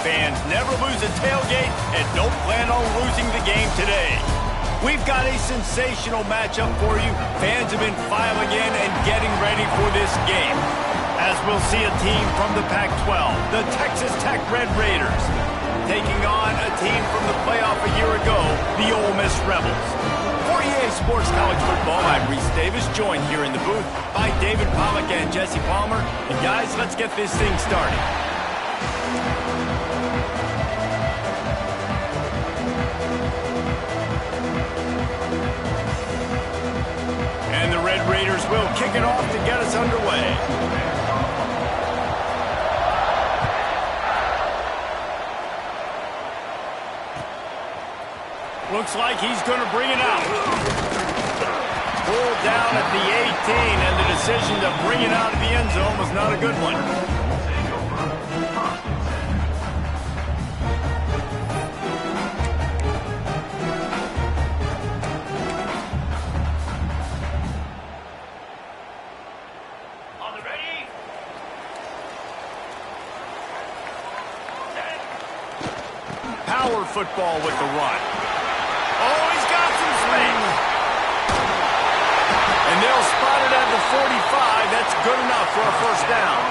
fans never lose a tailgate and don't plan on losing the game today. We've got a sensational matchup for you. Fans have been filing in and getting ready for this game. As we'll see a team from the Pac-12, the Texas Tech Red Raiders, taking on a team from the playoff a year ago, the Ole Miss Rebels. For EA Sports College Football, I'm Reese Davis, joined here in the booth by David Pollack and Jesse Palmer. And guys, let's get this thing started. And the Red Raiders will kick it off to get us underway. Looks like he's going to bring it out. Pulled down at the 18, and the decision to bring it out of the end zone was not a good one. On the ready. Power football with the run. Oh, he's got some space. And they'll spot it at the 45. That's good enough for a first down.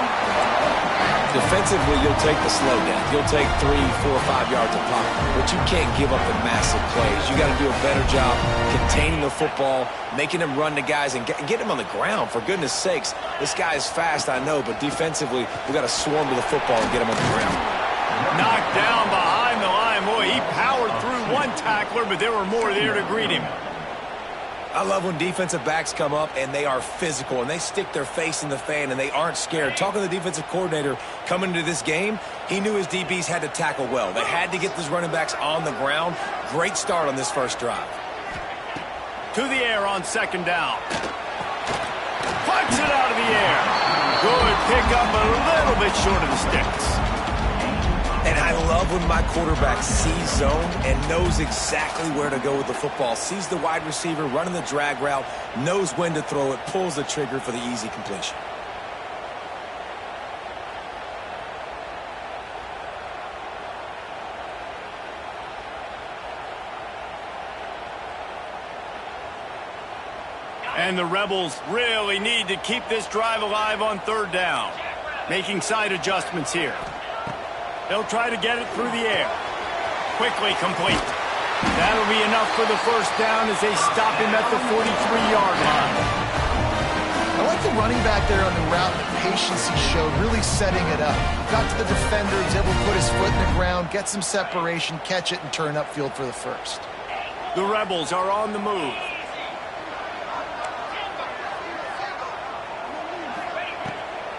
Defensively, you'll take the slow down. You'll take 3, 4, 5 yards of pop. But you can't give up the massive plays. You got to do a better job containing the football, making them run to guys, and get them on the ground. For goodness sakes, this guy is fast, I know, but defensively, we got to swarm to the football and get him on the ground. Knocked down behind the line. Boy, he powered through one tackler, but there were more there to greet him. I love when defensive backs come up and they are physical and they stick their face in the fan and they aren't scared. Talking to the defensive coordinator coming into this game, he knew his DBs had to tackle well. They had to get those running backs on the ground. Great start on this first drive. To the air on second down. Punch it out of the air. Good pickup, a little bit short of the sticks. And I love when my quarterback sees zone and knows exactly where to go with the football. Sees the wide receiver running the drag route, knows when to throw it, pulls the trigger for the easy completion. And the Rebels really need to keep this drive alive on third down. Making side adjustments here. They'll try to get it through the air. Quickly complete. That'll be enough for the first down as they stop him at the 43-yard line. I like the running back there on the route and the patience he showed, really setting it up. Got to the defender, was able to put his foot in the ground, get some separation, catch it, and turn upfield for the first. The Rebels are on the move.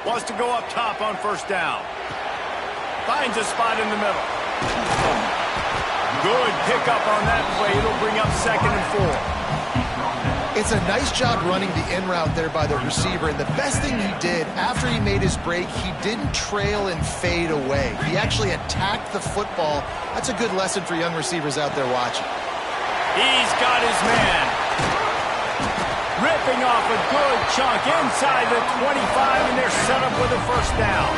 Wants to go up top on first down. Finds a spot in the middle. Good pickup on that play. It'll bring up 2nd and 4. It's a nice job running the in route there by the receiver. And the best thing he did after he made his break, he didn't trail and fade away. He actually attacked the football. That's a good lesson for young receivers out there watching. He's got his man. Ripping off a good chunk inside the 25, and they're set up with a first down.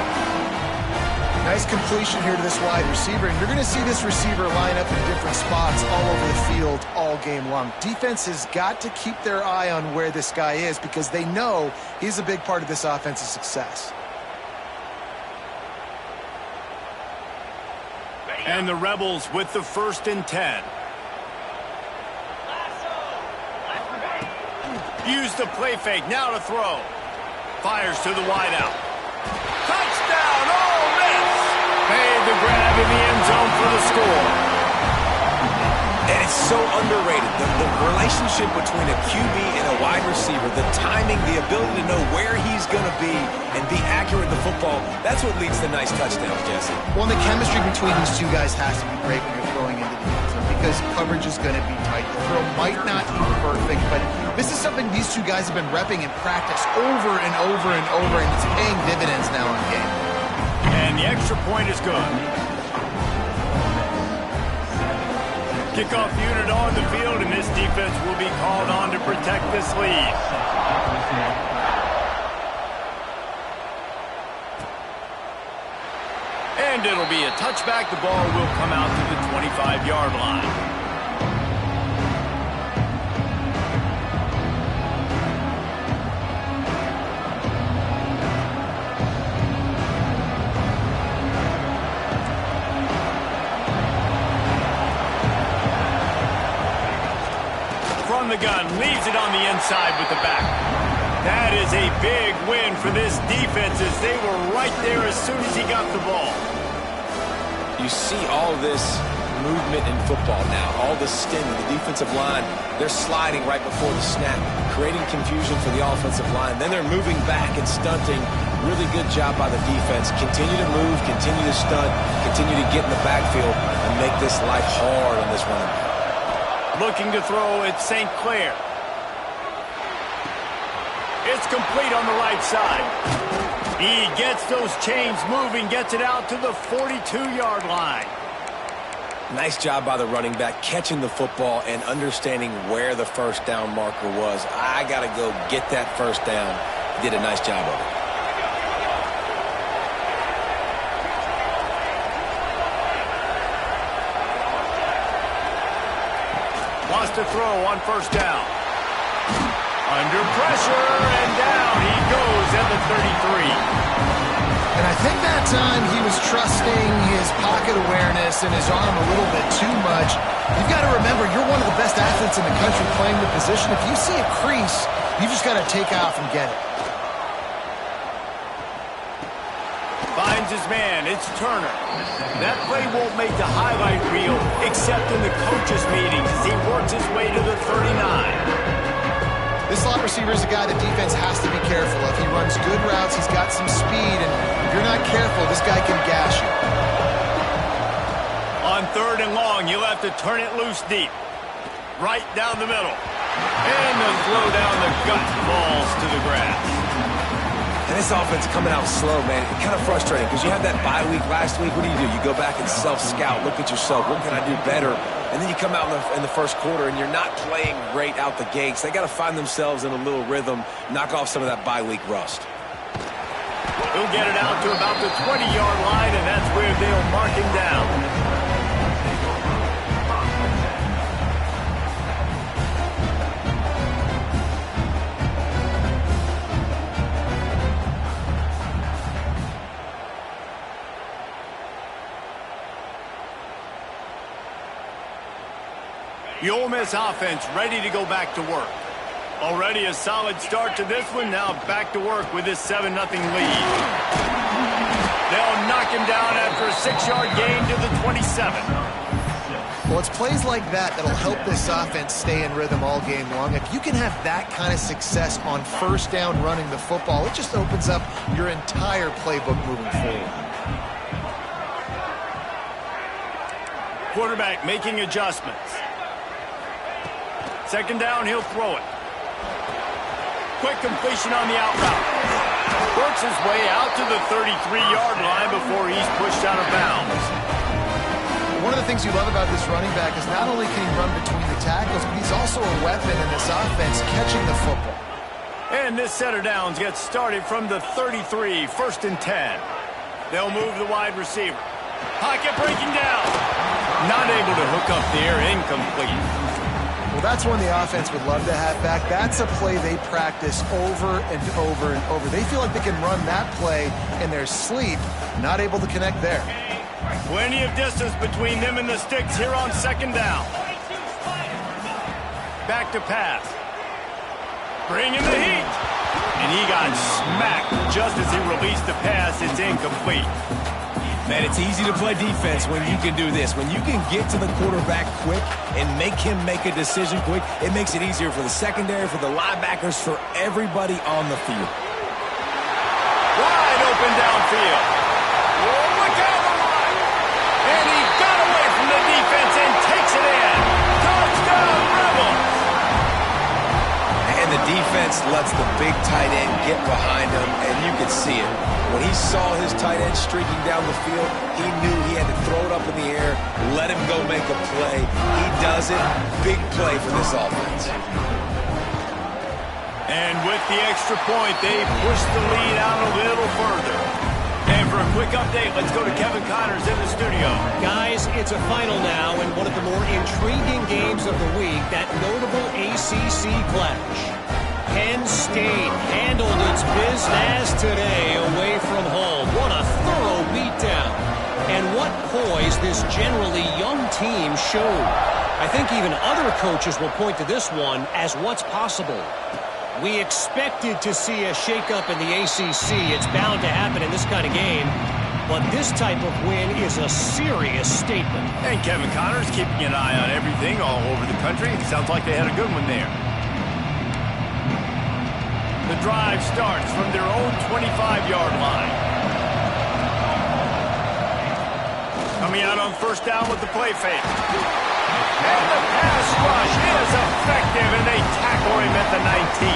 Nice completion here to this wide receiver, and you're going to see this receiver line up in different spots all over the field all game long. Defense has got to keep their eye on where this guy is because they know he's a big part of this offense's success. And the Rebels with the 1st and 10. Use the play fake, now to throw. Fires to the wideout. Touchdown, Ole Miss! Made the grab in the end zone for the score. And it's so underrated. The relationship between a QB and a wide receiver, the timing, the ability to know where he's going to be and be accurate with the football, that's what leads to nice touchdowns, Jesse. Well, the chemistry between these two guys has to be great when you're throwing into the end zone because coverage is going to be tight. The throw might not be perfect, but this is something these two guys have been repping in practice over and over and over, and it's paying dividends now in the game. And the extra point is good. Kickoff unit on the field, and this defense will be called on to protect this lead. And it'll be a touchback. The ball will come out to the 25-yard line. From the gun, leaves it on the inside with the back. That is a big win for this defense as they were right there as soon as he got the ball. You see all this movement in football now, all the stemming. The defensive line, they're sliding right before the snap, creating confusion for the offensive line. Then they're moving back and stunting. Really good job by the defense. Continue to move, continue to stunt, continue to get in the backfield and make this life hard on this running back. Looking to throw at St. Clair. It's complete on the right side. He gets those chains moving, gets it out to the 42-yard line. Nice job by the running back, catching the football and understanding where the first down marker was. I got to go get that first down. He did a nice job of it. Wants to throw on first down. Under pressure, and down he goes at the 33. And I think that time he was trusting his pocket awareness and his arm a little bit too much. You've got to remember, you're one of the best athletes in the country playing the position. If you see a crease, you just got to take off and get it. Finds his man. It's Turner. That play won't make the highlight reel except in the coaches' meetings as he works his way to the 39. This slot receiver is a guy the defense has to be careful of. He runs good routes. He's got some speed, and if you're not careful, this guy can gash you. On third and long, you'll have to turn it loose deep. Right down the middle. And the throw down the gut falls to the grass. And this offense coming out slow, man. It's kind of frustrating because you had that bye week last week. What do? You go back and self-scout, look at yourself. What can I do better? And then you come out in the first quarter and you're not playing great out the gates. They got to find themselves in a little rhythm, knock off some of that bye week rust. He'll get it out to about the 20-yard line, and that's where they'll mark him down. The Ole Miss offense ready to go back to work. Already a solid start to this one. Now back to work with this 7-0 lead. They'll knock him down after a 6-yard gain to the 27. Well, it's plays like that that'll help this offense stay in rhythm all game long. If you can have that kind of success on first down running the football, it just opens up your entire playbook moving forward. Quarterback making adjustments. Second down, he'll throw it. Quick completion on the out route. Works his way out to the 33-yard line before he's pushed out of bounds. One of the things you love about this running back is not only can he run between the tackles, but he's also a weapon in this offense catching the football. And this set of downs gets started from the 33, 1st and 10. They'll move the wide receiver. Pocket breaking down. Not able to hook up there, incomplete. Well, that's one the offense would love to have back. That's a play they practice over and over and over. They feel like they can run that play in their sleep, not able to connect there. Plenty of distance between them and the sticks here on second down. Back to pass. Bring in the heat. And he got smacked just as he released the pass. It's incomplete. Man, it's easy to play defense when you can do this. When you can get to the quarterback quick and make him make a decision quick, it makes it easier for the secondary, for the linebackers, for everybody on the field. Wide open downfield. Oh, look out the line. And he got away from the defense and takes it in. Touchdown, Rebels. And the defense lets the big tight end get behind him, and you can see it. When he saw his tight end streaking down the field, he knew he had to throw it up in the air, let him go make a play. He does it. Big play for this offense. And with the extra point, they push the lead out a little further. And for a quick update, let's go to Kevin Connors in the studio. Guys, it's a final now in one of the more intriguing games of the week, that notable ACC clash. Penn State handled its business today away from home. What a thorough beatdown. And what poise this generally young team showed. I think even other coaches will point to this one as what's possible. We expected to see a shakeup in the ACC. It's bound to happen in this kind of game. But this type of win is a serious statement. And Kevin Connors keeping an eye on everything all over the country. Sounds like they had a good one there. The drive starts from their own 25-yard line. Coming out on first down with the play fake. And the pass rush is effective, and they tackle him at the 19.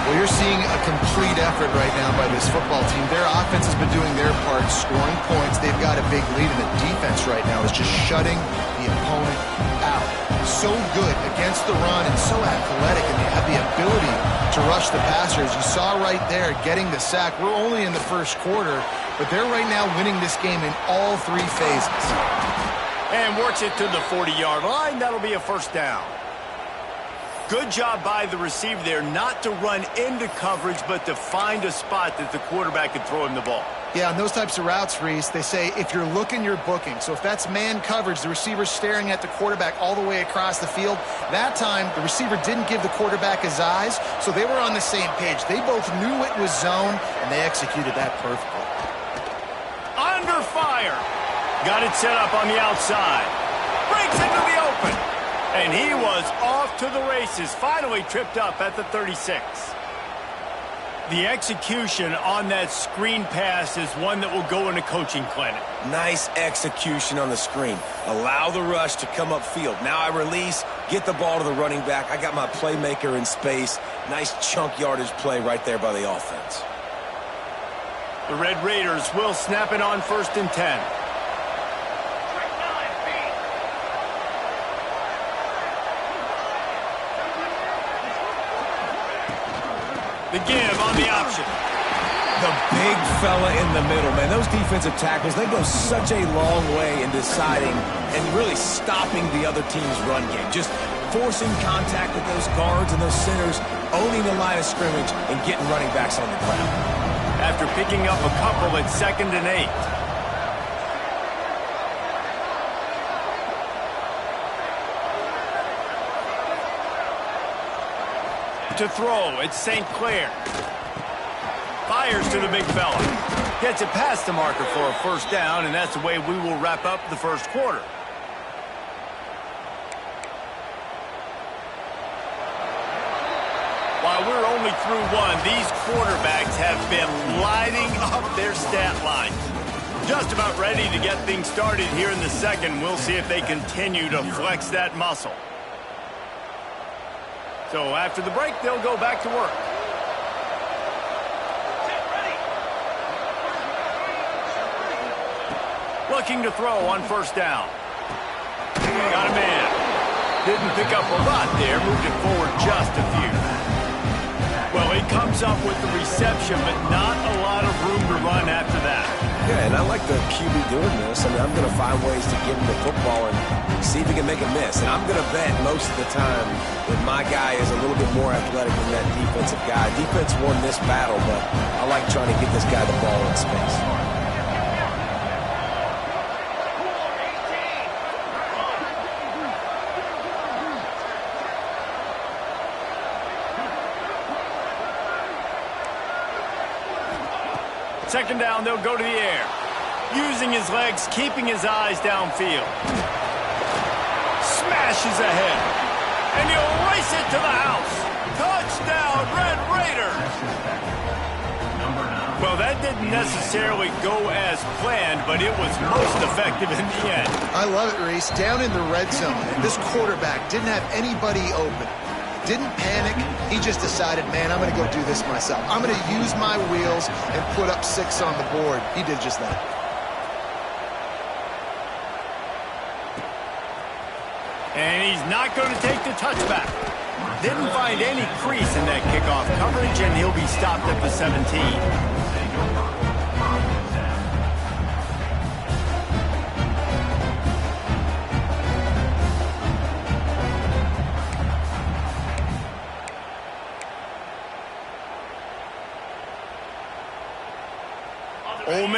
Well, you're seeing a complete effort right now by this football team. Their offense has been doing their part, scoring points. They've got a big lead, and the defense right now is just shutting the opponent out. So good against the run and so athletic, and they have the ability to rush the passer. As you saw right there, getting the sack. We're only in the first quarter, but they're right now winning this game in all three phases. And works it to the 40-yard line. That'll be a first down. Good job by the receiver there not to run into coverage, but to find a spot that the quarterback can throw him the ball. Yeah, on those types of routes, Reese, they say if you're looking, you're booking. So if that's man coverage, the receiver's staring at the quarterback all the way across the field. That time, the receiver didn't give the quarterback his eyes, so they were on the same page. They both knew it was zone, and they executed that perfectly. Under fire. Got it set up on the outside. Breaks into the open. And he was off to the races. Finally tripped up at the 36. The execution on that screen pass is one that will go in a coaching clinic. Nice execution on the screen. Allow the rush to come upfield. Now I release, get the ball to the running back. I got my playmaker in space. Nice chunk yardage play right there by the offense. The Red Raiders will snap it on 1st and 10. The give on the option. The big fella in the middle, man. Those defensive tackles, they go such a long way in deciding and really stopping the other team's run game. Just forcing contact with those guards and those centers, owning the line of scrimmage, and getting running backs on the ground. After picking up a couple at 2nd and 8. To throw, it's St. Clair. Fires to the big fella. Gets it past the marker for a first down, and that's the way we will wrap up the first quarter. While we're only through one, these quarterbacks have been lighting up their stat lines. Just about ready to get things started here in the second. We'll see if they continue to flex that muscle. So after the break, they'll go back to work. Looking to throw on first down. Got him in. Didn't pick up a lot there. Moved it forward just a few. Well, he comes up with the reception, but not a lot of room to run after that. Yeah, and I like the QB doing this. I mean, I'm going to find ways to give him the football and see if he can make a miss. And I'm going to bet most of the time that my guy is a little bit more athletic than that defensive guy. Defense won this battle, but I like trying to get this guy the ball in space. Second down, they'll go to the air. Using his legs, keeping his eyes downfield. Smashes ahead. And he'll race it to the house. Touchdown, Red Raiders. Well, that didn't necessarily go as planned, but it was most effective in the end. I love it, Reese. Down in the red zone, this quarterback didn't have anybody open. Didn't panic. He just decided, man, I'm going to go do this myself. I'm going to use my wheels and put up 6 on the board. He did just that. And he's not going to take the touchback. Didn't find any crease in that kickoff coverage, and he'll be stopped at the 17.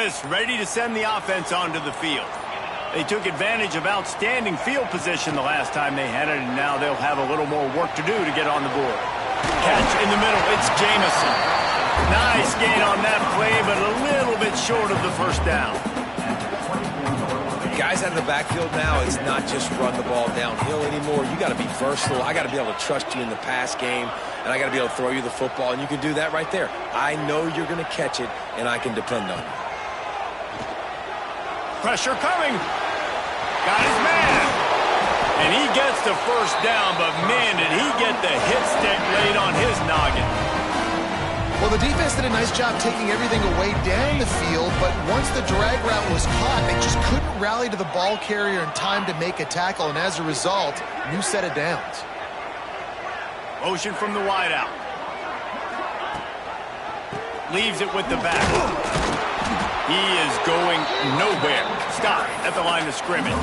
Bliss ready to send the offense onto the field. They took advantage of outstanding field position the last time they had it, and now they'll have a little more work to do to get on the board. Catch in the middle. It's Jamison. Nice gain on that play, but a little bit short of the first down. Guys out of the backfield now, it's not just run the ball downhill anymore. You got to be versatile. I got to be able to trust you in the pass game, and I got to be able to throw you the football, and you can do that right there. I know you're going to catch it, and I can depend on you. Pressure coming. Got his man. And he gets the first down, but man, did he get the hit stick laid on his noggin. Well, the defense did a nice job taking everything away down the field, but once the drag route was caught, they just couldn't rally to the ball carrier in time to make a tackle, and as a result, new set of downs. Motion from the wideout. Leaves it with the back. He is going nowhere. Stop at the line of scrimmage.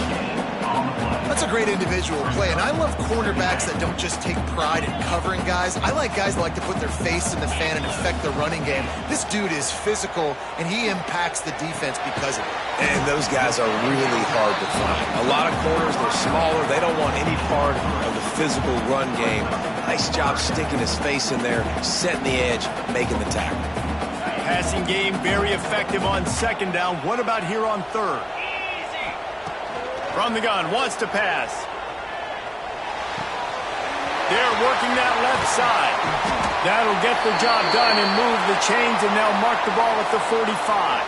That's a great individual play, and I love cornerbacks that don't just take pride in covering guys. I like guys that like to put their face in the fan and affect the running game. This dude is physical, and he impacts the defense because of it. And those guys are really hard to find. A lot of corners, they're smaller. They don't want any part of the physical run game. Nice job sticking his face in there, setting the edge, making the tackle. Passing game very effective on second down. What about here on third? From the gun, wants to pass. They're working that left side. That'll get the job done and move the chains, and they'll mark the ball at the 45.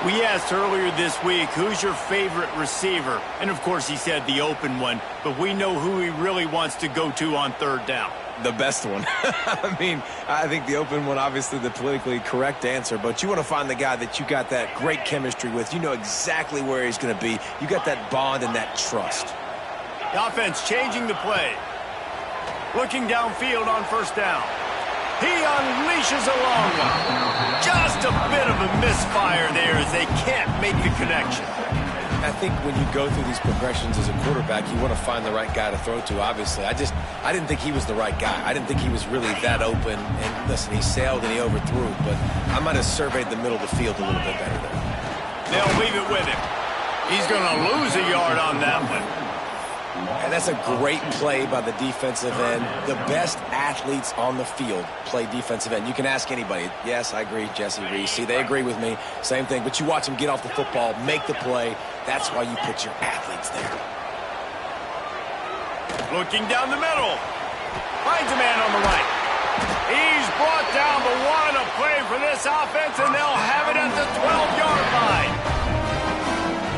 We asked earlier this week, who's your favorite receiver? And of course he said the open one, but we know who he really wants to go to on third down. The best one. I mean, I think the open one, obviously the politically correct answer, but you want to find the guy that you got that great chemistry with. You know exactly where he's going to be. You got that bond and that trust. The offense changing the play. Looking downfield on first down. He unleashes a long one. Just a bit of a misfire there as they can't make the connection. I think when you go through these progressions as a quarterback, you want to find the right guy to throw to, obviously. I didn't think he was the right guy. I didn't think he was really that open. And listen, he sailed and he overthrew, but I might have surveyed the middle of the field a little bit better there. They'll leave it with him. He's going to lose a yard on that one. And that's a great play by the defensive end. The best athletes on the field play defensive end. You can ask anybody. Yes, I agree, Jesse Reese. See, they agree with me. Same thing. But you watch them get off the football, make the play. That's why you put your athletes there. Looking down the middle. Finds a man on the right. He's brought down, but what a play for this offense, and they'll have it at the 12-yard line.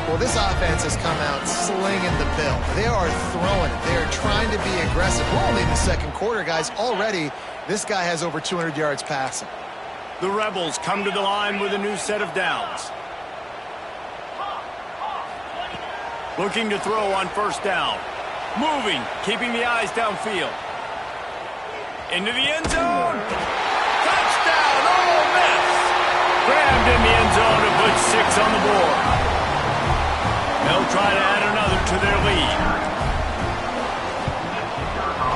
Well, this offense has come out slinging the bill. They are throwing it. They are trying to be aggressive. We're only in the second quarter, guys. Already, this guy has over 200 yards passing. The Rebels come to the line with a new set of downs. Looking to throw on first down. Moving, keeping the eyes downfield. Into the end zone. Touchdown, Ole Miss. Grabbed in the end zone to put 6 on the board. They'll try to add another to their lead.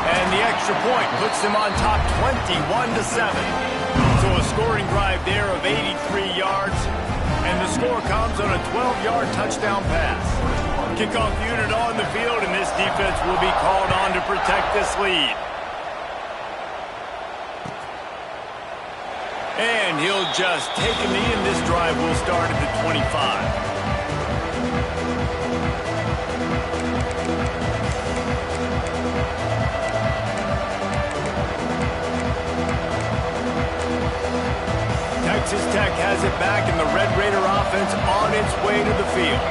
And the extra point puts them on top 21-7. So a scoring drive there of 83 yards. And the score comes on a 12-yard touchdown pass. Kickoff unit on the field, and this defense will be called on to protect this lead. And he'll just take a knee, and this drive will start at the 25. Texas Tech has it back, and the Red Raider offense on its way to the field.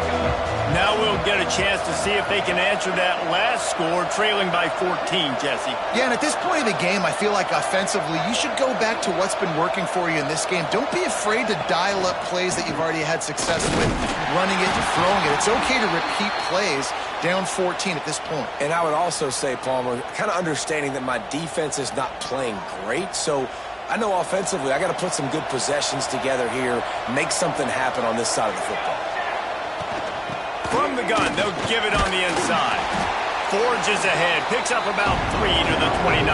Now we'll get a chance to see if they can answer that last score, trailing by 14, Jesse. Yeah, and at this point in the game, I feel like offensively, you should go back to what's been working for you in this game. Don't be afraid to dial up plays that you've already had success with, running it and throwing it. It's okay to repeat plays down 14 at this point. And I would also say, Palmer, kind of understanding that my defense is not playing great, so I know offensively I got to put some good possessions together here, make something happen on this side of the football. From the gun, they'll give it on the inside. Forges ahead, picks up about 3 to the 29.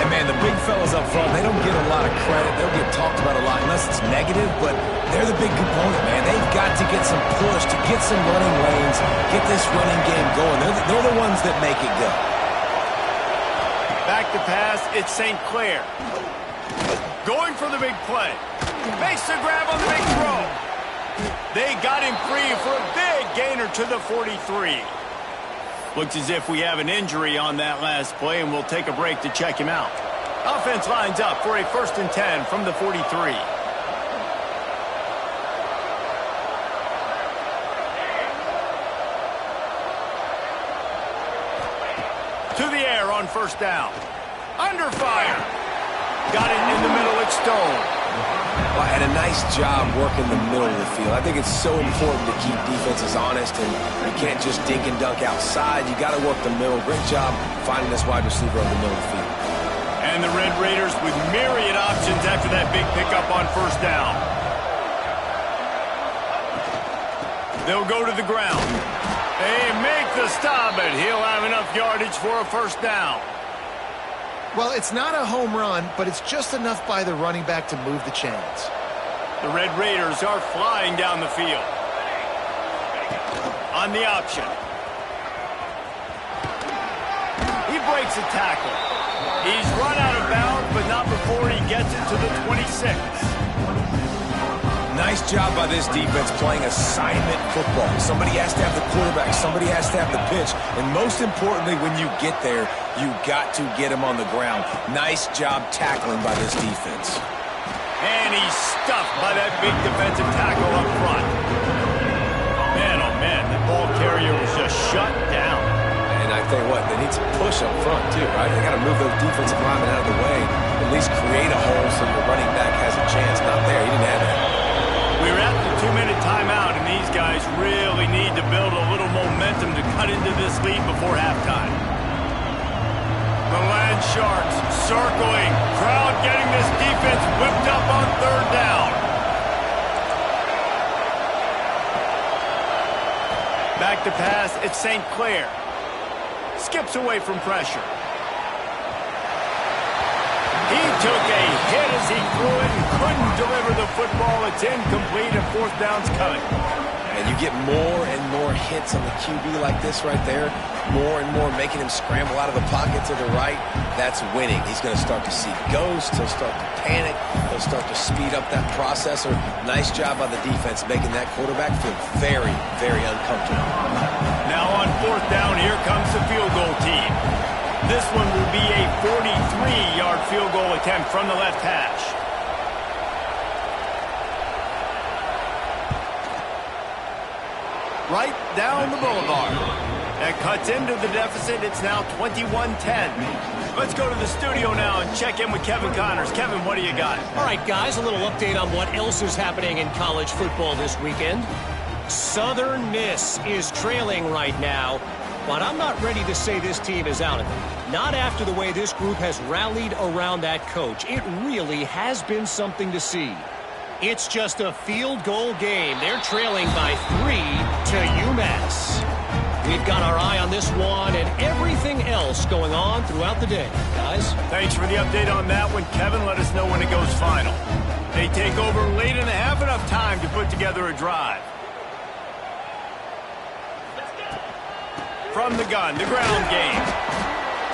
And, man, Man, the big fellas up front, they don't get a lot of credit. They'll get talked about a lot unless it's negative, but they're the big component, man. They've got to get some push, to get some running lanes, get this running game going. They're the ones that make it go. Back to pass, it's St. Clair. Going for the big play. Makes the grab on the big throw. They got him free for a big gainer to the 43. Looks as if we have an injury on that last play, and we'll take a break to check him out. Offense lines up for a 1st and 10 from the 43. To the air on 1st down. Under fire. Got it in the middle at Stone. Well, and a nice job working the middle of the field. I think it's so important to keep defenses honest, and you can't just dink and dunk outside. You got to work the middle. Great job finding this wide receiver on the middle of the field. And the Red Raiders with myriad options after that big pickup on 1st down. They'll go to the ground. They make the stop, but he'll have enough yardage for a 1st down. Well, it's not a home run, but it's just enough by the running back to move the chains. The Red Raiders are flying down the field. On the option. He breaks a tackle. He's run out of bounds, but not before he gets it to the 26. Nice job by this defense playing assignment football. Somebody has to have the quarterback. Somebody has to have the pitch. And most importantly, when you get there, you got to get him on the ground. Nice job tackling by this defense. And he's stuffed by that big defensive tackle up front. Man, oh man, the ball carrier was just shut down. And I tell you what, they need some push up front too, right? They got to move those defensive linemen out of the way. At least create a hole so your running back has a chance. Not there. He didn't have that. We're at the 2-minute timeout, and these guys really need to build a little momentum to cut into this lead before halftime. The Land Sharks circling. Crowd getting this defense whipped up on 3rd down. Back to pass, it's St. Clair. Skips away from pressure. He took a hit as he threw it and couldn't deliver the football. It's incomplete and 4th down's coming. And you get more and more hits on the QB like this right there. More and more making him scramble out of the pocket to the right. That's winning. He's going to start to see ghosts. He'll start to panic. He'll start to speed up that processor. Nice job by the defense making that quarterback feel very, very uncomfortable. Now on 4th down, here comes the field goal team. This one will be a 43-yard field goal attempt from the left hash. Right down the boulevard. That cuts into the deficit. It's now 21-10. Let's go to the studio now and check in with Kevin Connors. Kevin, what do you got? All right, guys, a little update on what else is happening in college football this weekend. Southern Miss is trailing right now, but I'm not ready to say this team is out of it. Not after the way this group has rallied around that coach. It really has been something to see. It's just a field goal game. They're trailing by 3 to UMass. We've got our eye on this one and everything else going on throughout the day, guys. Thanks for the update on that one, Kevin. Let us know when it goes final. They take over late in the half, enough time to put together a drive. From the gun, the ground game.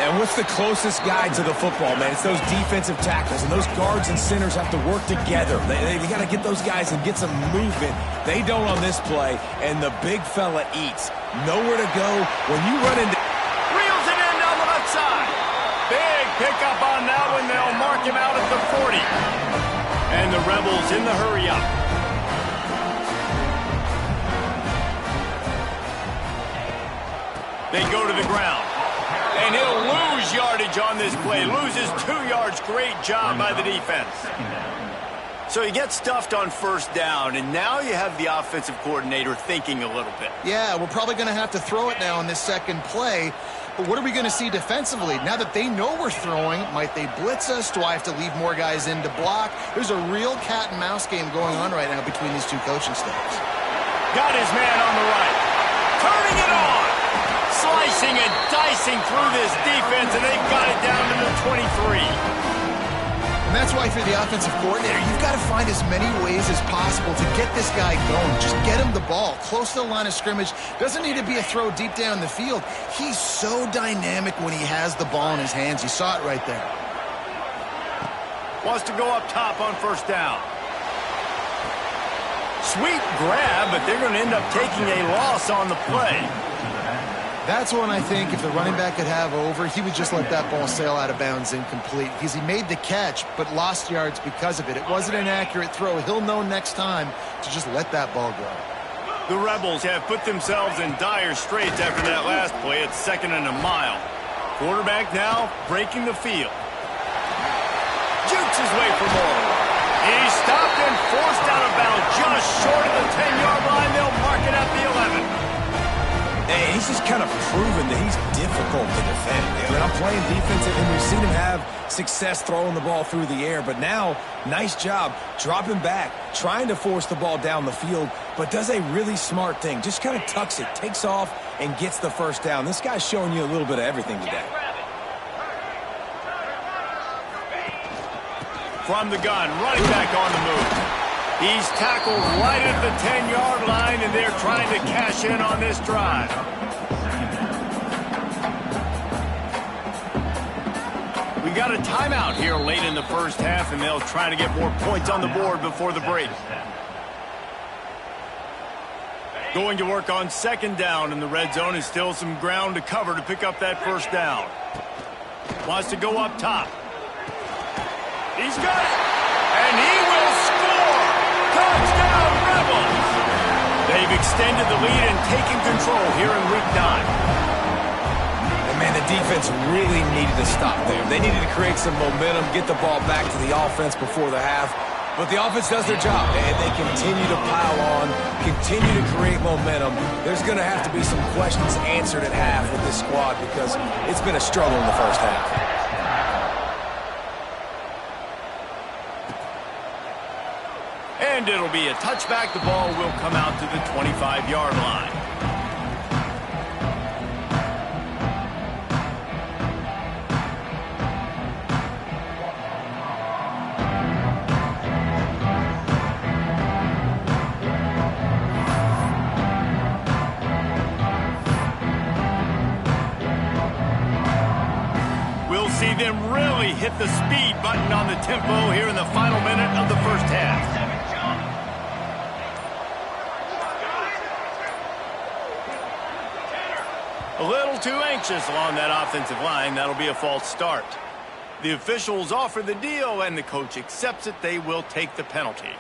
And what's the closest guy to the football, man? It's those defensive tackles, and those guards and centers have to work together. They got to get those guys and get some movement. They don't on this play, and the big fella eats. Nowhere to go. When you run into... Reels it in down the left side. Big pickup on that one. They'll mark him out at the 40. And the Rebels in the hurry-up. They go to the ground. And he'll lose yardage on this play. Loses 2 yards. Great job by the defense. So you get stuffed on 1st down, and now you have the offensive coordinator thinking a little bit. Yeah, we're probably going to have to throw it now in this second play. But what are we going to see defensively? Now that they know we're throwing, might they blitz us? Do I have to leave more guys in to block? There's a real cat and mouse game going on right now between these two coaching staffs. Got his man on the right. Turning it on. Slice slicing and dicing through this defense, and they've got it down to the 23. And that's why, if you're the offensive coordinator, you've got to find as many ways as possible to get this guy going. Just get him the ball close to the line of scrimmage. Doesn't need to be a throw deep down the field. He's so dynamic when he has the ball in his hands. You saw it right there. Wants to go up top on first down. Sweet grab, but they're going to end up taking a loss on the play. That's one, I think, if the running back could have over, he would just let that ball sail out of bounds incomplete, because he made the catch but lost yards because of it. It wasn't an accurate throw. He'll know next time to just let that ball go. The Rebels have put themselves in dire straits after that last play at 2nd and a mile. Quarterback now breaking the field. Jukes his way for more. He's stopped and forced out of bounds just short of the 10-yard line. They'll mark it at the 11. Hey, he's just kind of proven that he's difficult to defend. I mean, I'm playing defensive, and we've seen him have success throwing the ball through the air. But now, nice job dropping back, trying to force the ball down the field, but does a really smart thing. Just kind of tucks it, takes off, and gets the first down. This guy's showing you a little bit of everything today. From the gun, running back on the move. He's tackled right at the 10-yard line, and they're trying to cash in on this drive. We got a timeout here late in the first half, and they'll try to get more points on the board before the break. Going to work on 2nd down in the red zone, and still some ground to cover to pick up that first down. Wants to go up top. He's got it, and he will score! Touchdown, Rebels! They've extended the lead and taken control here in Week 9. And man, the defense really needed to stop there. They needed to create some momentum, get the ball back to the offense before the half. But the offense does their job, and they continue to pile on, continue to create momentum. There's going to have to be some questions answered at half with this squad because it's been a struggle in the first half. And it'll be a touchback. The ball will come out to the 25-yard line. We'll see them really hit the speed button on the tempo here in the final minute of the first half. A little too anxious along that offensive line. That'll be a false start. The officials offer the deal, and the coach accepts it. They will take the penalty.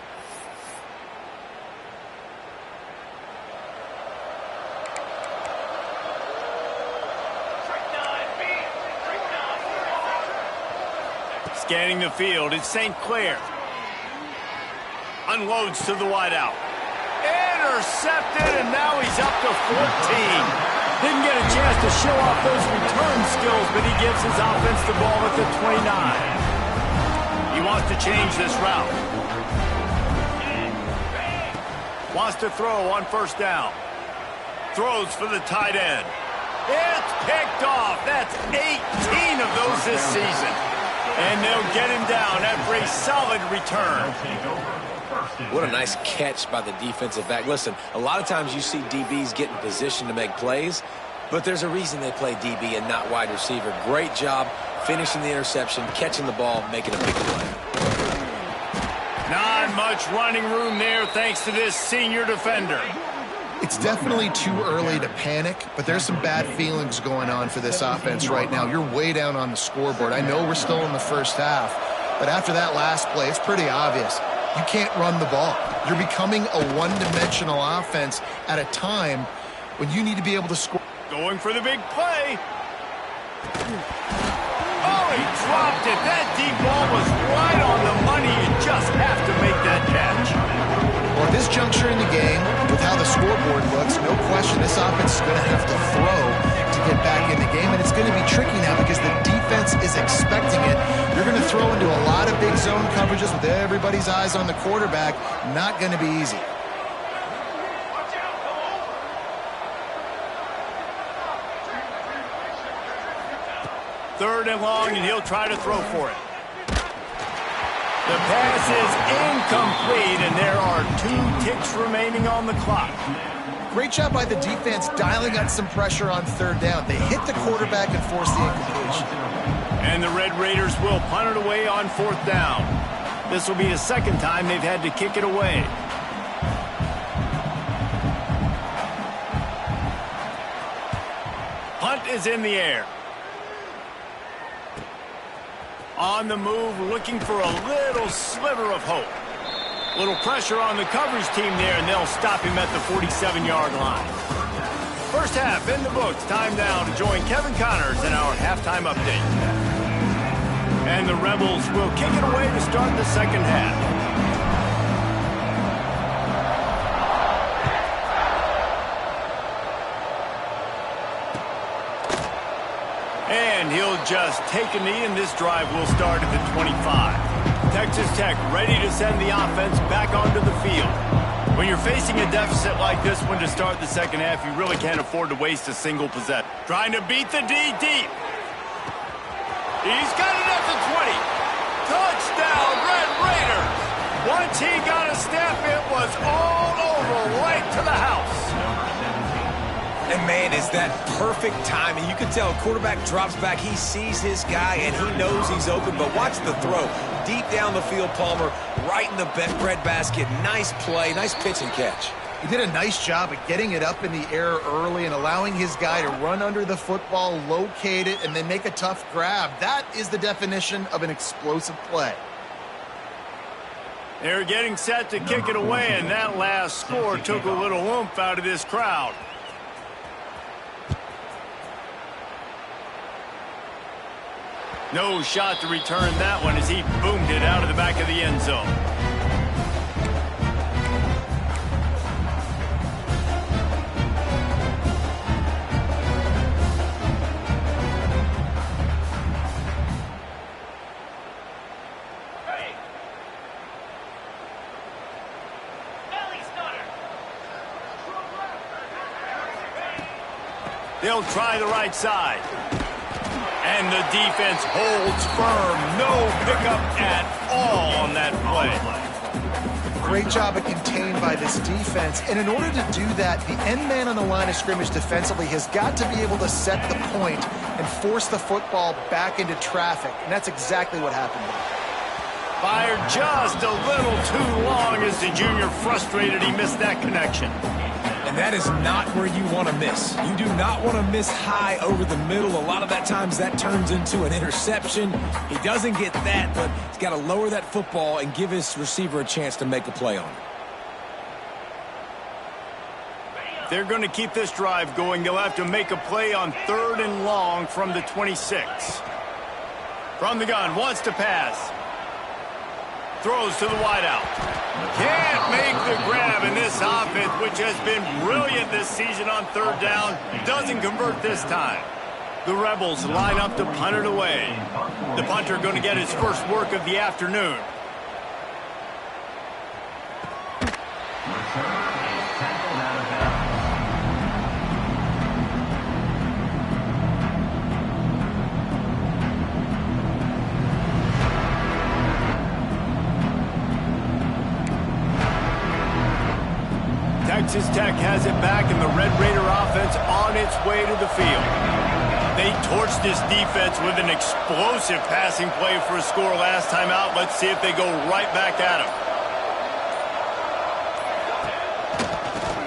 Scanning the field, it's St. Clair. Unloads to the wideout. Intercepted, and now he's up to 14. Didn't get a chance to show off those return skills, but he gives his offense the ball at the 29. He wants to change this route. Wants to throw on first down. Throws for the tight end. It's picked off. That's 18 of those this season. And they'll get him down after a solid return. What a nice catch by the defensive back. Listen, a lot of times you see DBs get in position to make plays, but there's a reason they play DB and not wide receiver. Great job finishing the interception, catching the ball, making a big play. Not much running room there thanks to this senior defender. It's definitely too early to panic, but there's some bad feelings going on for this offense right now. You're way down on the scoreboard. I know we're still in the first half, but after that last play, it's pretty obvious. You can't run the ball. You're becoming a one-dimensional offense at a time when you need to be able to score. Going for the big play. Oh, he dropped it. That deep ball was right on the money. You just have to make that catch. Well, at this juncture in the game, with how the scoreboard looks, no question this offense is going to have to throw to get back in the game, and it's going to be tricky now because the defense is expecting it. You're going to throw into a lot of big zone coverages with everybody's eyes on the quarterback. Not going to be easy. 3rd and long, and he'll try to throw for it. The pass is incomplete, and there are 2 ticks remaining on the clock. Great job by the defense dialing up some pressure on 3rd down. They hit the quarterback and forced the incompletion. And the Red Raiders will punt it away on 4th down. This will be the 2nd time they've had to kick it away. Punt is in the air. On the move, looking for a little sliver of hope. Little pressure on the coverage team there, and they'll stop him at the 47-yard line. First half in the books. Time now to join Kevin Connors in our halftime update. And the Rebels will kick it away to start the 2nd half. And he'll just take a knee, and this drive will start at the 25. Texas Tech ready to send the offense back onto the field. When you're facing a deficit like this one to start the 2nd half, you really can't afford to waste a single possession. Trying to beat the D deep. He's got it at the 20. Touchdown, Red Raiders. Once he got a step, it was all over, right to the house. And, man, is that perfect timing. You can tell quarterback drops back. He sees his guy, and he knows he's open. But watch the throw. Deep down the field, Palmer, right in the breadbasket. Nice play, nice pitch and catch. He did a nice job at getting it up in the air early and allowing his guy to run under the football, locate it, and then make a tough grab. That is the definition of an explosive play. They're getting set to kick it away, and that last score took a little oomph out of this crowd. No shot to return that one as he boomed it out of the back of the end zone. They'll try the right side. And the defense holds firm. No pickup at all on that play. Great job of contained by this defense. And in order to do that, the end man on the line of scrimmage defensively has got to be able to set the point and force the football back into traffic. And that's exactly what happened. Fired just a little too long as the junior frustrated. He missed that connection. And that is not where you want to miss. You do not want to miss high over the middle. A lot of that times that turns into an interception. He doesn't get that, but he's got to lower that football and give his receiver a chance to make a play on it. They're going to keep this drive going. They'll have to make a play on 3rd and long from the 26. From the gun, wants to pass. Throws to the wideout. Can't make the grab, in this offense, which has been brilliant this season on 3rd down, doesn't convert this time. The Rebels line up to punt it away. The punter going to get his first work of the afternoon. Texas Tech has it back, and the Red Raider offense on its way to the field. They torched this defense with an explosive passing play for a score last time out. Let's see if they go right back at him.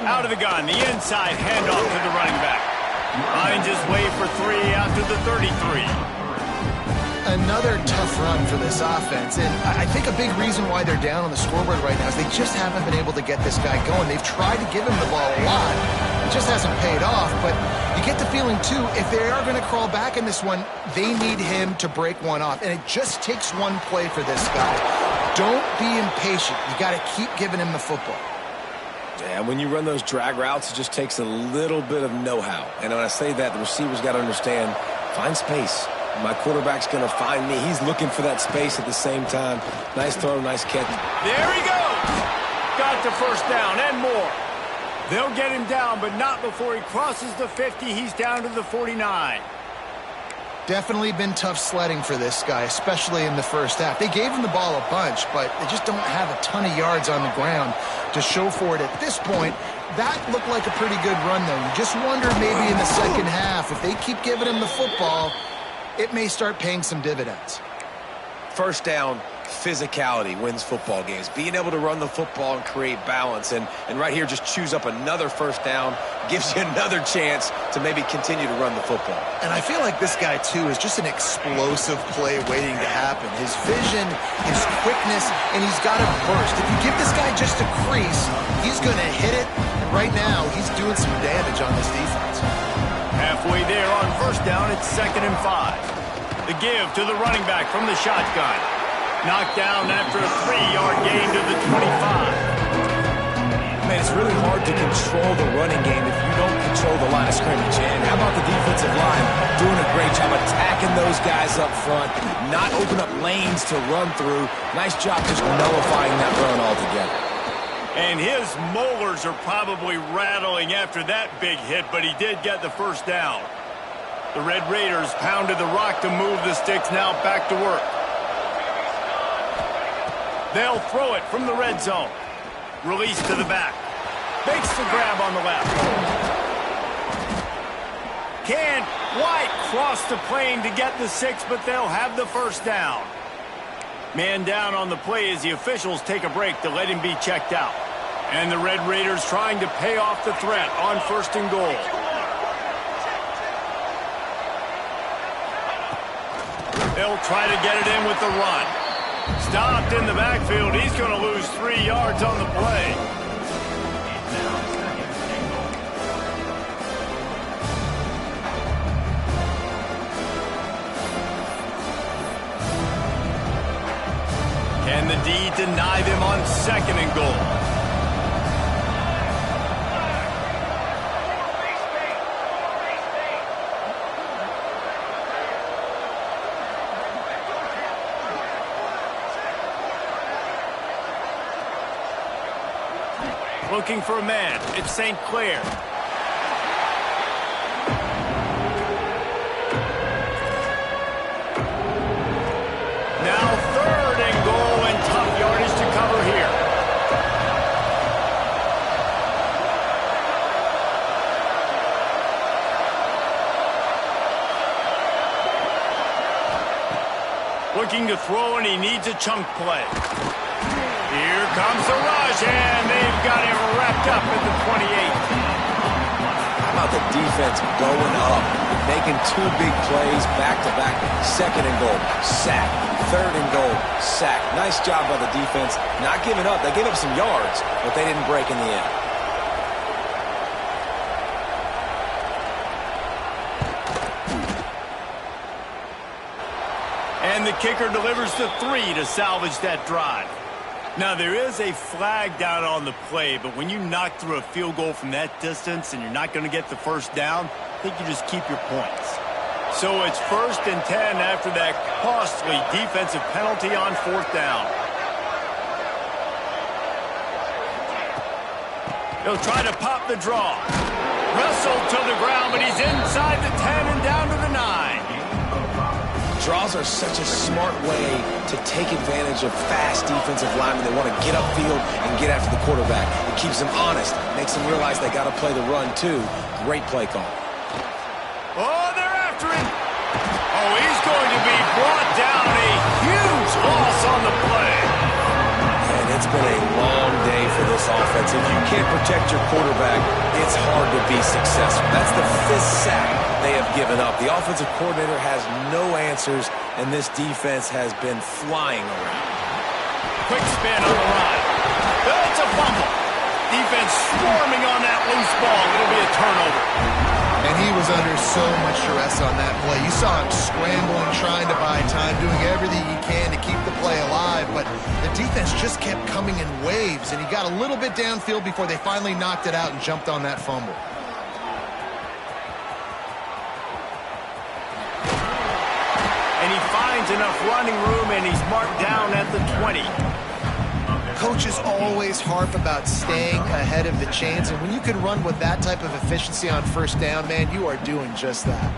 Out of the gun, the inside handoff to the running back. Finds his way for 3 after the 33. Another tough run for this offense, and I think a big reason why they're down on the scoreboard right now is they just haven't been able to get this guy going. They've tried to give him the ball a lot. It just hasn't paid off, but you get the feeling, too, if they are going to crawl back in this one, they need him to break one off, and it just takes one play for this guy. Don't be impatient. You got to keep giving him the football. Yeah, when you run those drag routes, it just takes a little bit of know-how. And when I say that, the receiver's got to understand, find space. My quarterback's going to find me. He's looking for that space at the same time. Nice throw, nice catch. There he goes. Got the first down and more. They'll get him down, but not before he crosses the 50. He's down to the 49. Definitely been tough sledding for this guy, especially in the first half. They gave him the ball a bunch, but they just don't have a ton of yards on the ground to show for it at this point. That looked like a pretty good run, though. You just wonder maybe in the second half, if they keep giving him the football, it may start paying some dividends. First down, physicality wins football games. Being able to run the football and create balance. And right here, just choose up another first down, gives you another chance to maybe continue to run the football. And I feel like this guy, too, is just an explosive play waiting to happen. His vision, his quickness, and he's got a burst. If you give this guy just a crease, he's going to hit it. And right now, he's doing some damage on this defense. Halfway there on first down, it's 2nd and 5. The give to the running back from the shotgun. Knocked down after a 3-yard gain to the 25. Man, it's really hard to control the running game if you don't control the line of scrimmage. And how about the defensive line doing a great job attacking those guys up front, not open up lanes to run through. Nice job just nullifying that run altogether. And his molars are probably rattling after that big hit, but he did get the first down. The Red Raiders pounded the rock to move the sticks, now back to work. They'll throw it from the red zone. Release to the back. Makes the grab on the left. Can White cross the plane to get the 6, but they'll have the first down. Man down on the play as the officials take a break to let him be checked out. And the Red Raiders trying to pay off the threat on 1st and goal. They'll try to get it in with the run. Stopped in the backfield. He's going to lose 3 yards on the play. Can the D deny them on 2nd and goal? Looking for a man. It's St. Clair. Now 3rd and goal and tough yardage to cover here. Looking to throw, and he needs a chunk play. Here comes the rush, and they've got him wrapped up at the 28. How about the defense going up, making 2 big plays back-to-back? 2nd and goal, sack. 3rd and goal, sack. Nice job by the defense. Not giving up. They gave up some yards, but they didn't break in the end. And the kicker delivers the 3 to salvage that drive. Now, there is a flag down on the play, but when you knock through a field goal from that distance and you're not going to get the first down, I think you just keep your points. So it's 1st and 10 after that costly defensive penalty on 4th down. He'll try to pop the draw. Wrestled to the ground, but he's inside the 10 and down to the 9. Draws are such a smart way to take advantage of fast defensive linemen. They want to get upfield and get after the quarterback. It keeps them honest, makes them realize they got to play the run too. Great play call. Oh, they're after him. Oh, he's going to be brought down. A huge loss on the play. And it's been a long day for this offense. If you can't protect your quarterback, it's hard to be successful. That's the 5th sack they have given up. The offensive coordinator has no answers, and this defense has been flying around. Quick spin on the run. It's a fumble. Defense swarming on that loose ball. It'll be a turnover. And he was under so much stress on that play. You saw him scrambling, trying to buy time, doing everything he can to keep the play alive, but the defense just kept coming in waves, and he got a little bit downfield before they finally knocked it out and jumped on that fumble. And he finds enough running room, and he's marked down at the 20. Coaches always harp about staying ahead of the chains, and when you can run with that type of efficiency on 1st down, man, you are doing just that.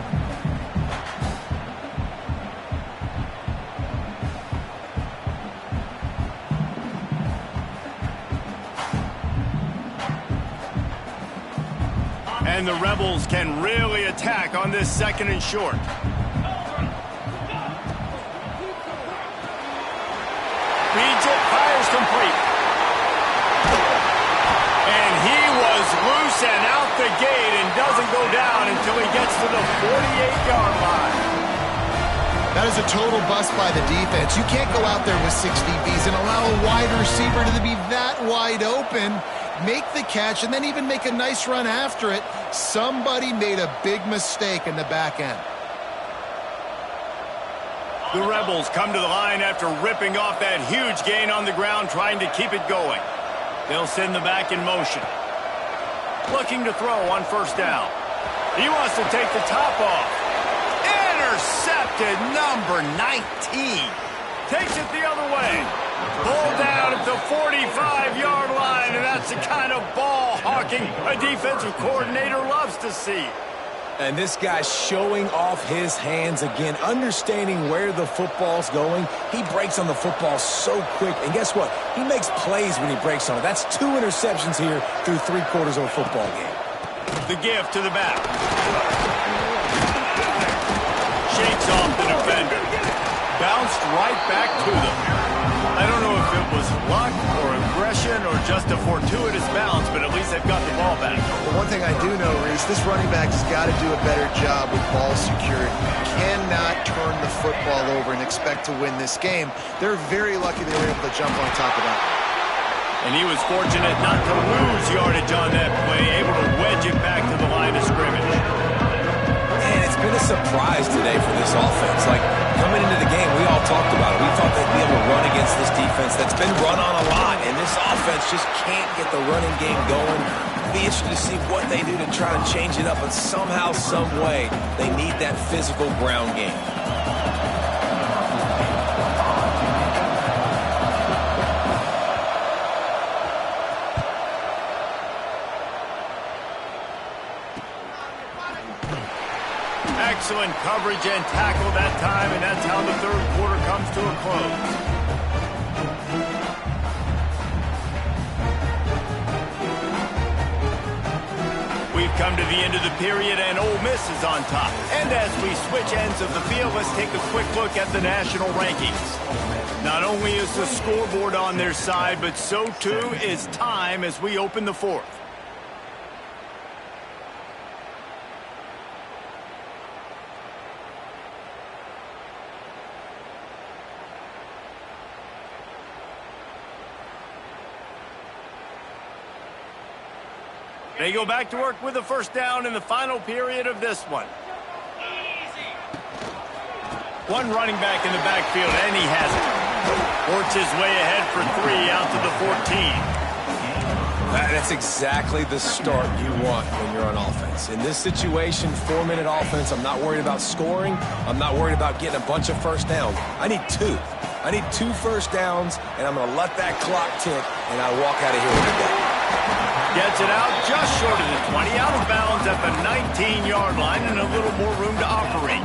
And the Rebels can really attack on this 2nd and short. Reads it, fires complete. And he was loose and out the gate and doesn't go down until he gets to the 48-yard line. That is a total bust by the defense. You can't go out there with 6 DBs and allow a wide receiver to be that wide open, make the catch, and then even make a nice run after it. Somebody made a big mistake in the back end. The Rebels come to the line after ripping off that huge gain on the ground, trying to keep it going. They'll send the back in motion. Looking to throw on 1st down. He wants to take the top off. Intercepted, number 19. Takes it the other way. Pulled down at the 45-yard line, and that's the kind of ball hawking a defensive coordinator loves to see. And this guy's showing off his hands again, understanding where the football's going. He breaks on the football so quick, and guess what? He makes plays when he breaks on it. That's 2 interceptions here through 3/4 of a football game. The give to the back. Shakes off the defender. Bounced right back to them. I don't know if it was luck or aggression or just a fortuitous bounce, but at least they've got the ball back. But one thing I do know, Reese, this running back has got to do a better job with ball security. You cannot turn the football over and expect to win this game. They're very lucky they were able to jump on top of that. And he was fortunate not to lose yardage on that play, able to wedge it back to the line of scrimmage. Man, it's been a surprise today for this offense. Like, coming into the game, we all talked about it. We thought they'd be able to run against this defense that's been run on a lot, and this offense just can't get the running game going. It'll be interesting to see what they do to try to change it up, but somehow, some way, they need that physical ground game. Excellent coverage and tackle that time, and that's how the 3rd quarter comes to a close. We've come to the end of the period, and Ole Miss is on top. And as we switch ends of the field, let's take a quick look at the national rankings. Not only is the scoreboard on their side, but so too is time as we open the 4th. They go back to work with a 1st down in the final period of this one. One running back in the backfield, and he has it. Works his way ahead for 3 out to the 14. That's exactly the start you want when you're on offense. In this situation, 4-minute offense, I'm not worried about scoring. I'm not worried about getting a bunch of 1st downs. I need 2. I need 2 1st downs, and I'm going to let that clock tick, and I walk out of here with a day. Gets it out just short of the 20, out of bounds at the 19-yard line, and a little more room to operate.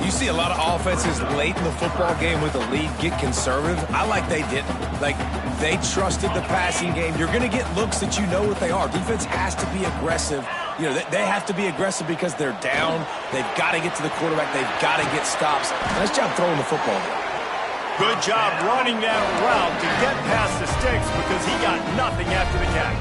You see a lot of offenses late in the football game with the lead get conservative. I like they didn't. Like, they trusted the passing game. You're going to get looks that you know what they are. Defense has to be aggressive. You know, they have to be aggressive because they're down. They've got to get to the quarterback. They've got to get stops. Nice job throwing the football there. Good job running that route to get past the sticks because he got nothing after the catch.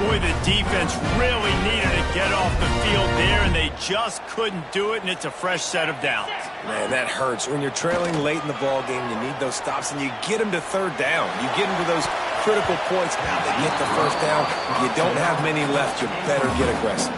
Boy, the defense really needed to get off the field there, and they just couldn't do it, and it's a fresh set of downs. Man, that hurts. When you're trailing late in the ball game, you need those stops, and you get them to 3rd down. You get them to those critical points. Now they get the 1st down. You don't have many left. You better get aggressive.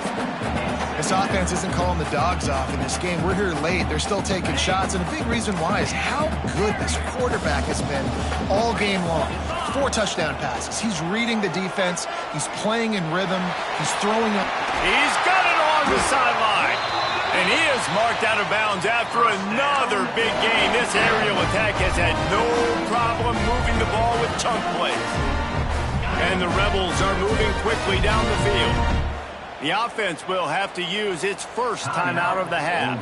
This offense isn't calling the dogs off in this game. We're here late. They're still taking shots, and a big reason why is how good this quarterback has been all game long. 4 touchdown passes. He's reading the defense. He's playing in rhythm. He's throwing up. He's got it on the sideline. And he is marked out of bounds after another big gain. This aerial attack has had no problem moving the ball with chunk plays. And the Rebels are moving quickly down the field. The offense will have to use its 1st timeout of the half.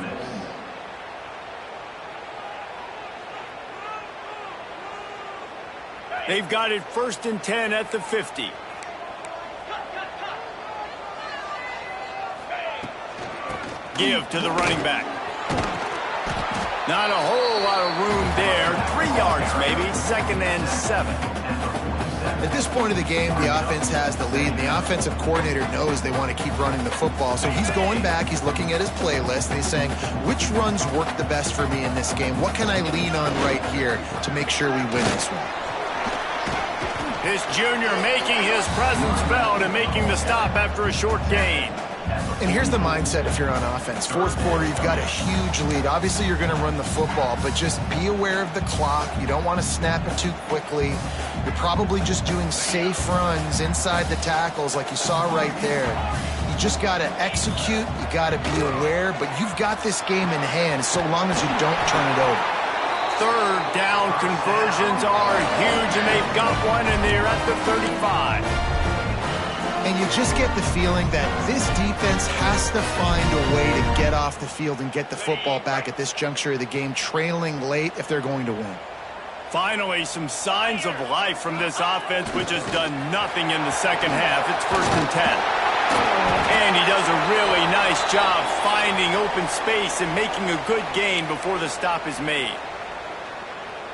They've got it 1st and 10 at the 50. give to the running back. Not a whole lot of room there. 3 yards maybe, 2nd and 7. At this point of the game, the offense has the lead. The offensive coordinator knows they want to keep running the football. So he's going back, he's looking at his playlist, and he's saying, which runs work the best for me in this game? What can I lean on right here to make sure we win this one? This junior making his presence felt and making the stop after a short gain. And here's the mindset if you're on offense. Fourth quarter, you've got a huge lead. Obviously, you're going to run the football, but just be aware of the clock. You don't want to snap it too quickly. You're probably just doing safe runs inside the tackles like you saw right there. You just got to execute. You got to be aware, but you've got this game in hand so long as you don't turn it over. Third down conversions are huge, and they've got one, and they're at the 35. And you just get the feeling that this defense has to find a way to get off the field and get the football back at this juncture of the game, trailing late if they're going to win. Finally, some signs of life from this offense, which has done nothing in the second half. It's 1st and 10. And he does a really nice job finding open space and making a good gain before the stop is made.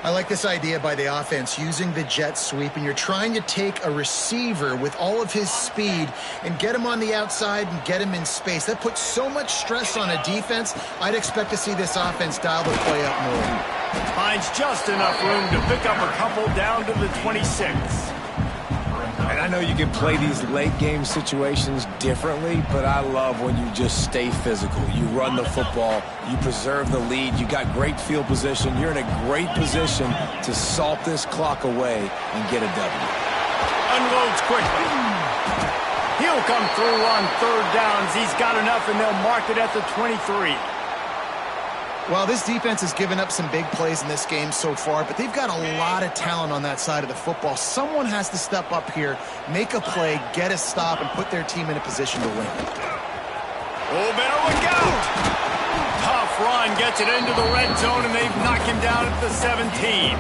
I like this idea by the offense, using the jet sweep, and you're trying to take a receiver with all of his speed and get him on the outside and get him in space. That puts so much stress on a defense. I'd expect to see this offense dial the play up more. Finds just enough room to pick up a couple down to the 26. And I know you can play these late game situations differently, but I love when you just stay physical. You run the football, you preserve the lead, you got great field position. You're in a great position to salt this clock away and get a W. Unloads quickly. He'll come through on 3rd downs. He's got enough, and they'll mark it at the 23. Well, this defense has given up some big plays in this game so far, but they've got a lot of talent on that side of the football. Someone has to step up here, make a play, get a stop, and put their team in a position to win. Oh, better look out! Tough run gets it into the red zone, and they've knocked him down at the 17.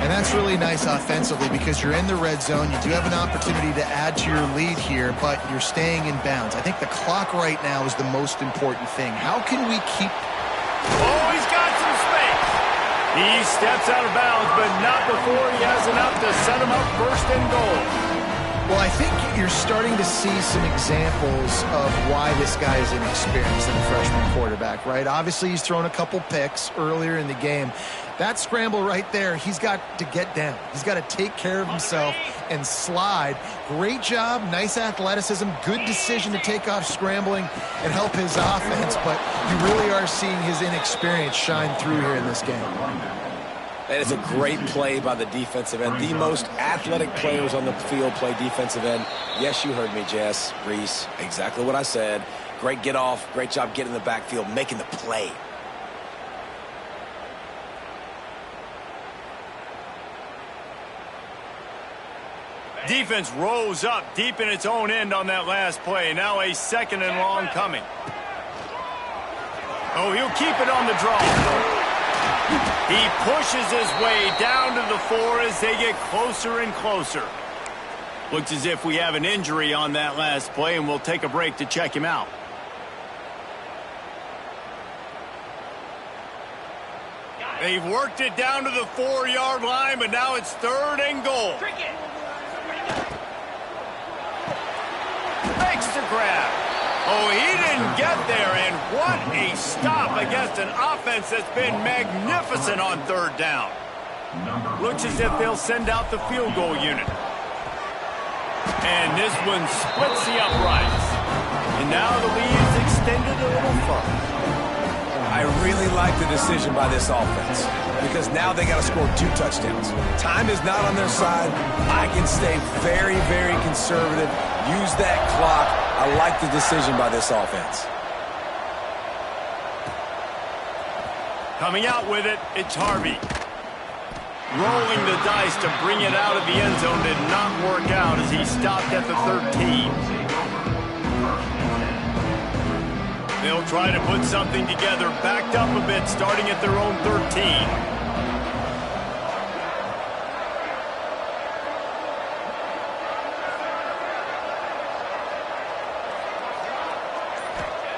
And that's really nice offensively because you're in the red zone. You do have an opportunity to add to your lead here, but you're staying in bounds. I think the clock right now is the most important thing. How can we keep... Oh, he's got some space. He steps out of bounds, but not before he has enough to set him up 1st and goal. Well, I think you're starting to see some examples of why this guy is inexperienced in a freshman quarterback, right? Obviously, he's thrown a couple picks earlier in the game. That scramble right there, he's got to get down. He's got to take care of himself and slide. Great job, nice athleticism, good decision to take off scrambling and help his offense, but you really are seeing his inexperience shine through here in this game. That is a great play by the defensive end. The most athletic players on the field play defensive end. Yes, you heard me, Jess, Reese. Exactly what I said. Great get off. Great job getting in the backfield, making the play. Defense rose up deep in its own end on that last play. Now a 2nd and long coming. Oh, he'll keep it on the draw. He pushes his way down to the 4 as they get closer and closer. Looks as if we have an injury on that last play, and we'll take a break to check him out. They've worked it down to the 4-yard line, but now it's 3rd and goal. Makes the grab. Oh, he didn't get there, and what a stop against an offense that's been magnificent on 3rd down. Looks as if they'll send out the field goal unit. And this one splits the uprights. And now the lead's extended a little further. I really like the decision by this offense because now they got to score 2 touchdowns. Time is not on their side. I can stay very, very conservative. Use that clock. I like the decision by this offense. Coming out with it, it's Harvey. Rolling the dice to bring it out of the end zone did not work out as he stopped at the 13. They'll try to put something together, backed up a bit, starting at their own 13.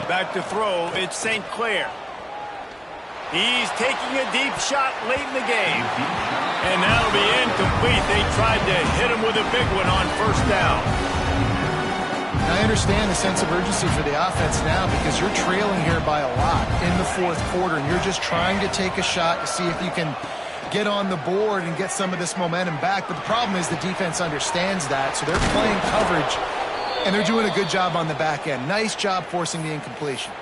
Back to throw, it's St. Clair. He's taking a deep shot late in the game. And that'll be incomplete. They tried to hit him with a big one on first down. I understand the sense of urgency for the offense now because you're trailing here by a lot in the fourth quarter, and you're just trying to take a shot to see if you can get on the board and get some of this momentum back. But the problem is the defense understands that, so they're playing coverage, and they're doing a good job on the back end. Nice job forcing the incompletion.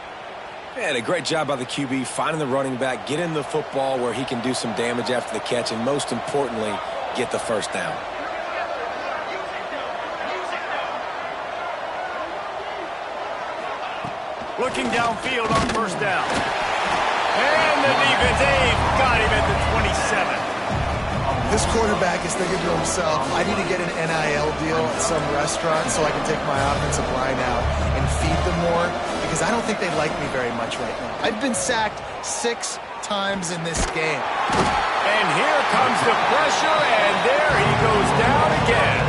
And a great job by the QB finding the running back, getting the football where he can do some damage after the catch, and most importantly, get the first down. Looking downfield on first down. And the defense, they've got him at the 27. This quarterback is thinking to himself, I need to get an NIL deal at some restaurant so I can take my offensive line out and feed them more, because I don't think they like me very much right now. I've been sacked 6 times in this game. And here comes the pressure, and there he goes down again.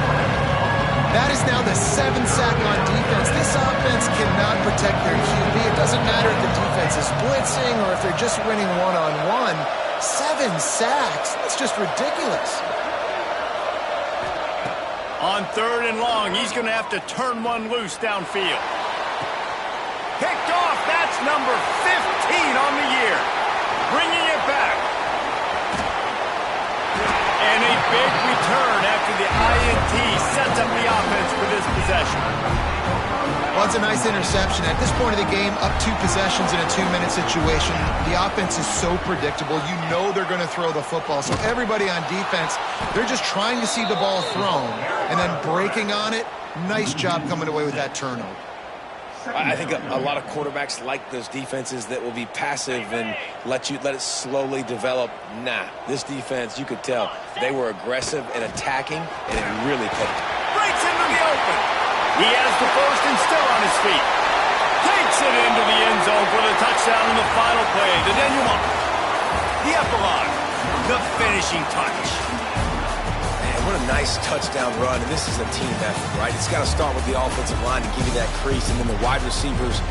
That is now the 7th sack on defense. This offense cannot protect their QB. It doesn't matter if the defense is blitzing or if they're just winning one-on-one. 7 sacks. That's just ridiculous. On 3rd and long, he's going to have to turn one loose downfield. Picked off. That's number 15 on the year. Bringing it back. And a big return after the INT sets up the offense for this possession. Well, it's a nice interception. At this point of the game, up 2 possessions in a 2-minute situation, the offense is so predictable. You know they're going to throw the football. So everybody on defense, they're just trying to see the ball thrown and then breaking on it. Nice job coming away with that turnover. I think a lot of quarterbacks like those defenses that will be passive and let it slowly develop. Nah, this defense, you could tell, they were aggressive and attacking, and it really picked. Breaks into the open. He has the first and still on his feet. Takes it into the end zone for the touchdown in the final play. The denouement. The epilogue. The finishing touch. What a nice touchdown run, and this is a team effort, right? It's got to start with the offensive line to give you that crease, and then the wide receivers